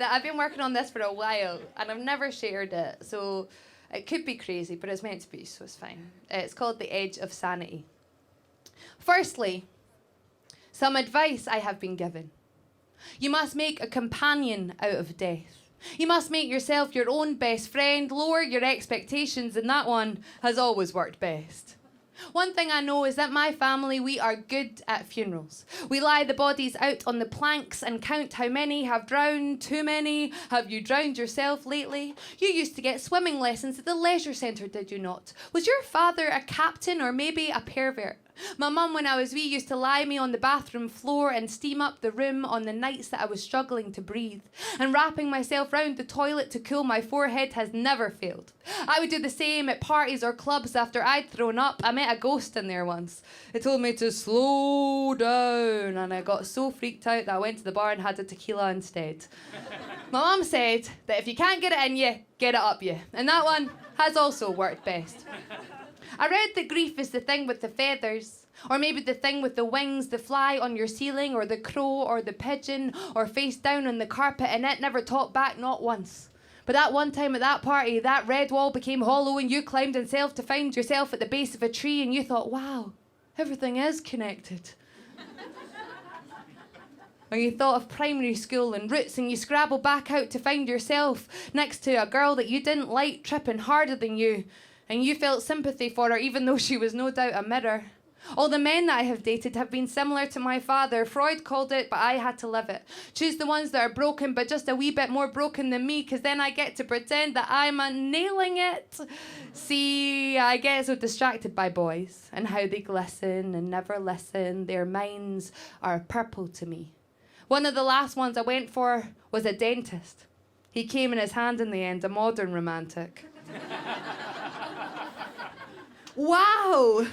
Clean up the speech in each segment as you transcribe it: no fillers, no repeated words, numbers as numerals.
that I've been working on this for a while and I've never shared it. So it could be crazy, but it's meant to be, so it's fine. It's called The Edge of Sanity. Firstly, some advice I have been given. You must make a companion out of death. You must make yourself your own best friend, lower your expectations, and that one has always worked best. One thing I know is that my family, we are good at funerals. We lie the bodies out on the planks and count how many have drowned. Too many? Have you drowned yourself lately? You used to get swimming lessons at the leisure centre, did you not? Was your father a captain or maybe a pervert? My mum, when I was wee, used to lie me on the bathroom floor and steam up the room on the nights that I was struggling to breathe. And wrapping myself round the toilet to cool my forehead has never failed. I would do the same at parties or clubs after I'd thrown up. I met a ghost in there once. It told me to slow down, and I got so freaked out that I went to the bar and had a tequila instead. My mum said that if you can't get it in you, get it up you. And that one has also worked best. I read that grief is the thing with the feathers, or maybe the thing with the wings, the fly on your ceiling, or the crow, or the pigeon, or face down on the carpet, and it never talked back, not once. But that one time at that party, that red wall became hollow, and you climbed in self to find yourself at the base of a tree, and you thought, wow, everything is connected. Or you thought of primary school and roots, and you scrabbled back out to find yourself next to a girl that you didn't like tripping harder than you. And you felt sympathy for her, even though she was no doubt a mirror. All the men that I have dated have been similar to my father. Freud called it, but I had to live it. Choose the ones that are broken, but just a wee bit more broken than me, because then I get to pretend that I'm nailing it. See, I get so distracted by boys and how they glisten and never listen. Their minds are purple to me. One of the last ones I went for was a dentist. He came in his hand in the end, a modern romantic. Wow!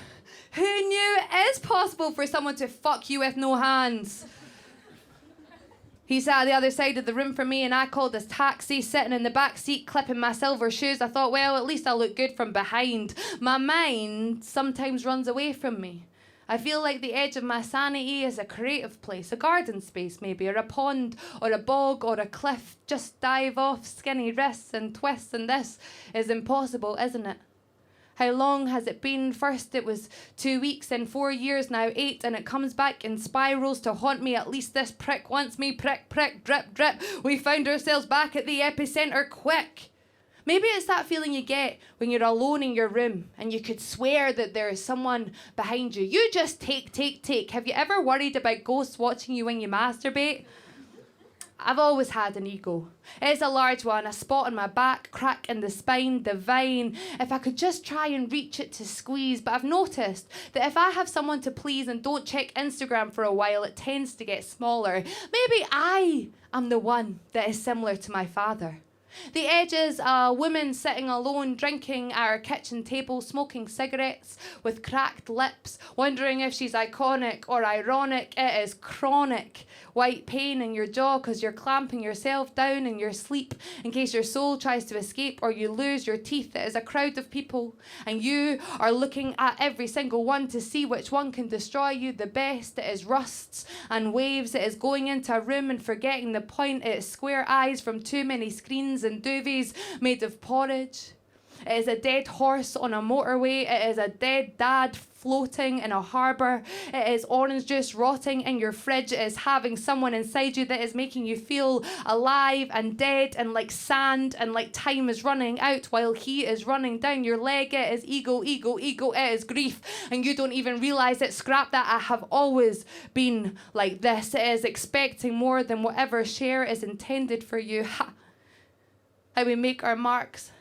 Who knew it is possible for someone to fuck you with no hands? He sat at the other side of the room from me and I called his taxi, sitting in the back seat, clipping my silver shoes. I thought, well, at least I'll look good from behind. My mind sometimes runs away from me. I feel like the edge of my sanity is a creative place, a garden space maybe, or a pond, or a bog, or a cliff. Just dive off, skinny wrists and twists, and this is impossible, isn't it? How long has it been? First it was 2 weeks, then 4 years, now 8, and it comes back in spirals to haunt me. At least this prick wants me. Prick, prick, drip, drip. We found ourselves back at the epicenter quick. Maybe it's that feeling you get when you're alone in your room and you could swear that there is someone behind you. You just take, take, take. Have you ever worried about ghosts watching you when you masturbate? I've always had an ego. It's a large one, a spot on my back, crack in the spine, divine. If I could just try and reach it to squeeze. But I've noticed that if I have someone to please and don't check Instagram for a while, it tends to get smaller. Maybe I am the one that is similar to my father. The Edge is a woman sitting alone, drinking at her kitchen table, smoking cigarettes with cracked lips, wondering if she's iconic or ironic. It is chronic. White pain in your jaw because you're clamping yourself down in your sleep in case your soul tries to escape or you lose your teeth. It is a crowd of people and you are looking at every single one to see which one can destroy you the best. It is rusts and waves. It is going into a room and forgetting the point. It is square eyes from too many screens and duvets made of porridge. It is a dead horse on a motorway. It is a dead dad floating in a harbour. It is orange juice rotting in your fridge. It is having someone inside you that is making you feel alive and dead and like sand and like time is running out while he is running down your leg. It is ego, ego, ego. It is grief and you don't even realise it. Scrap that. I have always been like this. It is expecting more than whatever share is intended for you. Ha! How we make our marks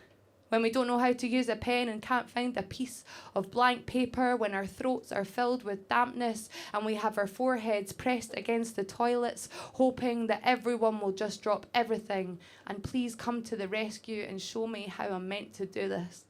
when we don't know how to use a pen and can't find a piece of blank paper, when our throats are filled with dampness and we have our foreheads pressed against the toilets, hoping that everyone will just drop everything and please come to the rescue and show me how I'm meant to do this.